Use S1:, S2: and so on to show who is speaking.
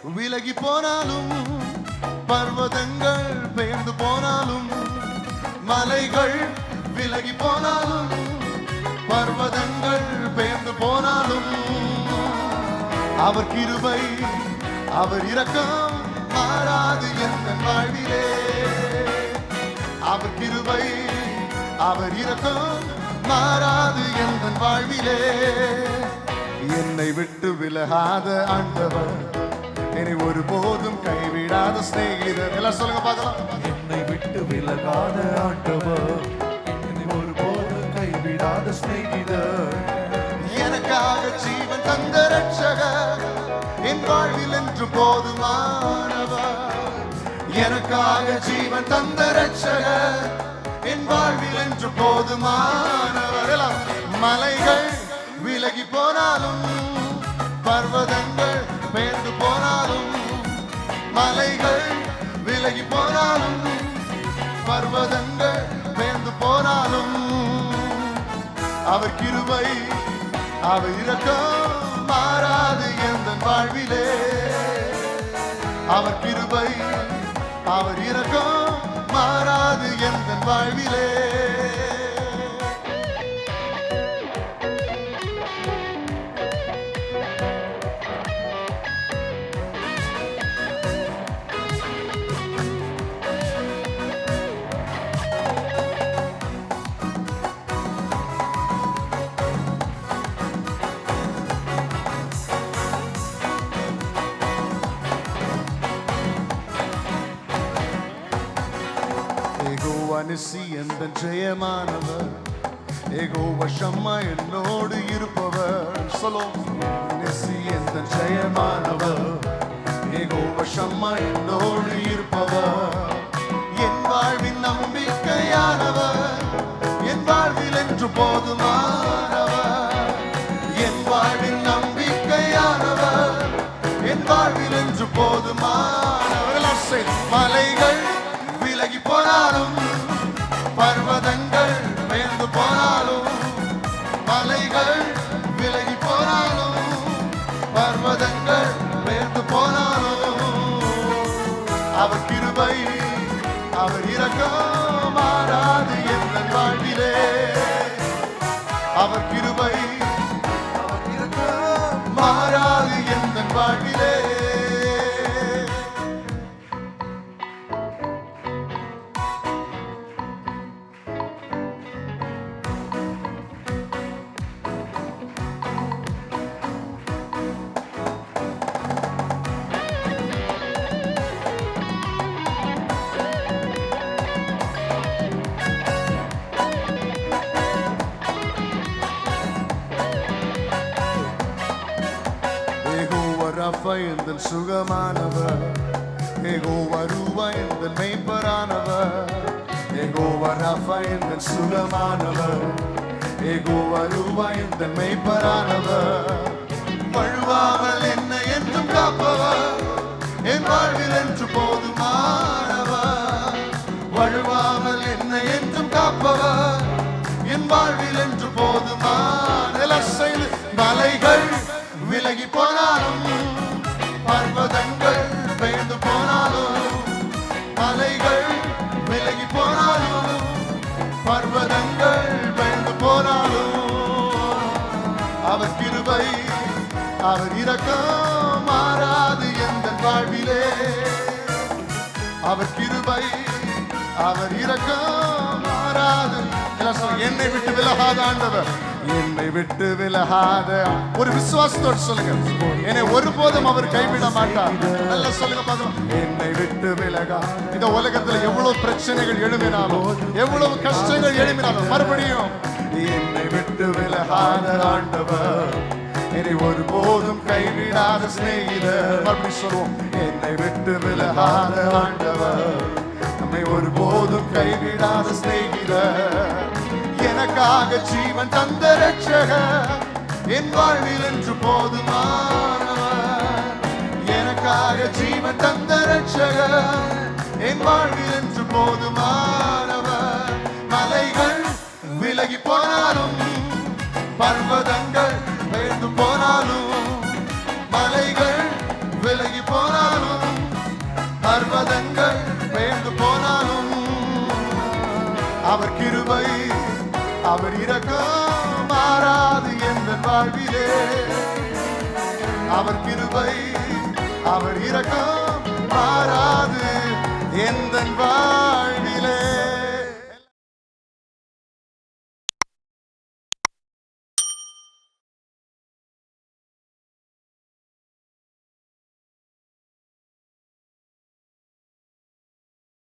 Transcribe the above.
S1: விலகி போனாலும், பர்வதங்கள் பெயர்ந்து போனாலும், மலைகள் விலகி போனாலும், பர்வதங்கள் பெயர்ந்து போனாலும், அவர் கிருபை அவர் இரக்கம் மாறாது எந்த வாழ்விலே. அவர் கிருபை அவர் இரக்கம் மாறாது எந்த வாழ்விலே. என்னை விட்டு விலகாத ஆண்டவர், என்னை ஒருபோதும் கைவிடாத சிநேகிதர். எல்லாம் சொல்லுங்க பார்க்கலாம்.
S2: என்னை விட்டு விலகாத ஆண்டவர், என்னை ஒருபோதும் கைவிடாத சிநேகிதர்.
S1: எனக்காக ஜீவன் தந்த ரட்சகர், என் வாழ்வில் என்று போதுமானவர். எனக்காக ஜீவன் தந்த ரட்சகர், என் வாழ்வில் என்று போதுமானவர். எல்லாம் மலைகள் விலகி போனாலும், பர்வதங்கள் பெயர்ந்து போனாலும், மலைகள் விலகி போனாலும், பர்வதங்கள் பெயர்ந்து போனாலும், அவர் கிருபை அவர் இரக்கம் மாறாது எந்த வாழ்விலே. அவர் கிருபை அவர் இரக்கம் மாறாது எந்த வாழ்விலே. நிசி எந்த ஜெயமானவர், யெகோவா ஷம்மா என்னோடு இருப்பவர். சொல்லும் நிசி எந்த ஜெயமானவர், யெகோவா ஷம்மா என்னோடு இருப்பவர். என் வாழ்வின் நம்பிக்கையானவர், என் வாழ்வில் என்று போதுமானவர். என் வாழ்வின் நம்பிக்கையானவர், என் வாழ்வில் என்று போதுமானவர். மலைகள் விலகி போனாலும், பர்வதங்கள் பெயர்ந்து போனாலும், மலைகள் விலகி போனாலும், பர்வதங்கள் பெயர்ந்து போனாலும், அவர் கிருபை அவர் இரக்கம் மாறாது எந்த வாழ்விலே. அவர் கிருபை அவர் இரக்கம் மாறாது எந்த வாழ்விலே. எந்தன் சுகமானவர், யெகோவா ரூவா எந்தன் மெய்ப்பரானவர். யெகோவா ராஃபா எந்தன் சுகமானவர், யெகோவா ரூவா எந்தன் மெய்ப்பரானவர். வழுவாமல் என்னை என்றும் காப்பவர், என் வாழ்வில் என்று போதுமானவர். வழுவாமல் என்னை என்றும் காப்பவர், என் வாழ்வில் என்று போதுமானவர். மலைகள் விலகி போனாலும், பர்வதங்கள் பெயர்ந்து போனாலும், மலைகள் விலகி போனாலும், பர்வதங்கள் பெயர்ந்து போனாலும், அவர் கிருபை அவர் இரக்கம் மாறாது எந்த வாழ்விலே. அவர் கிருபை அவர் இரக்கம் மாறாது. என்னை விட்டு விலகாத ஆண்டவர், என்னை விட்டு விலகாத. ஒரு விசுவாசத்தோடு சொல்லுங்க, என்னை ஒருபோதும் அவர் கைவிட மாட்டார். நல்லா சொல்லுங்க பார்க்கலாம். என்னை விட்டு விலகா. இந்த உலகத்துல எவ்வளவு பிரச்சனைகள் எழும்பினாலும், எவ்வளவு கஷ்டங்கள் எழும்பினாலும், மறுபடியும் என்னை விட்டு விலகாத ஆண்டவர், என்னை ஒருபோதும் கைவிடாத சிநேகிதர். அப்படி சொல்லுவோம், என்னை விட்டு விலகாத ஆண்டவர், நம்மை ஒருபோதும் கைவிடாத சிநேகிதர். எனக்காக ஜீவன் தந்த ரட்சகர், என் வாழ்வில் என்று போதுமானவர். எனக்காக ஜீவன் தந்த ரட்சகர், என் வாழ்வில் என்று போதுமானவர். மலைகள் விலகி போனாலும், பர்வதங்கள் பெயர்ந்து போனாலும், மலைகள் விலகி போனாலும், கிருபை அவர் இரக்கம் மாறாது எந்த வாழ்விலே அவர் கிருபை அவர் இரக்கம் மாறாது எந்த வாழ்விலே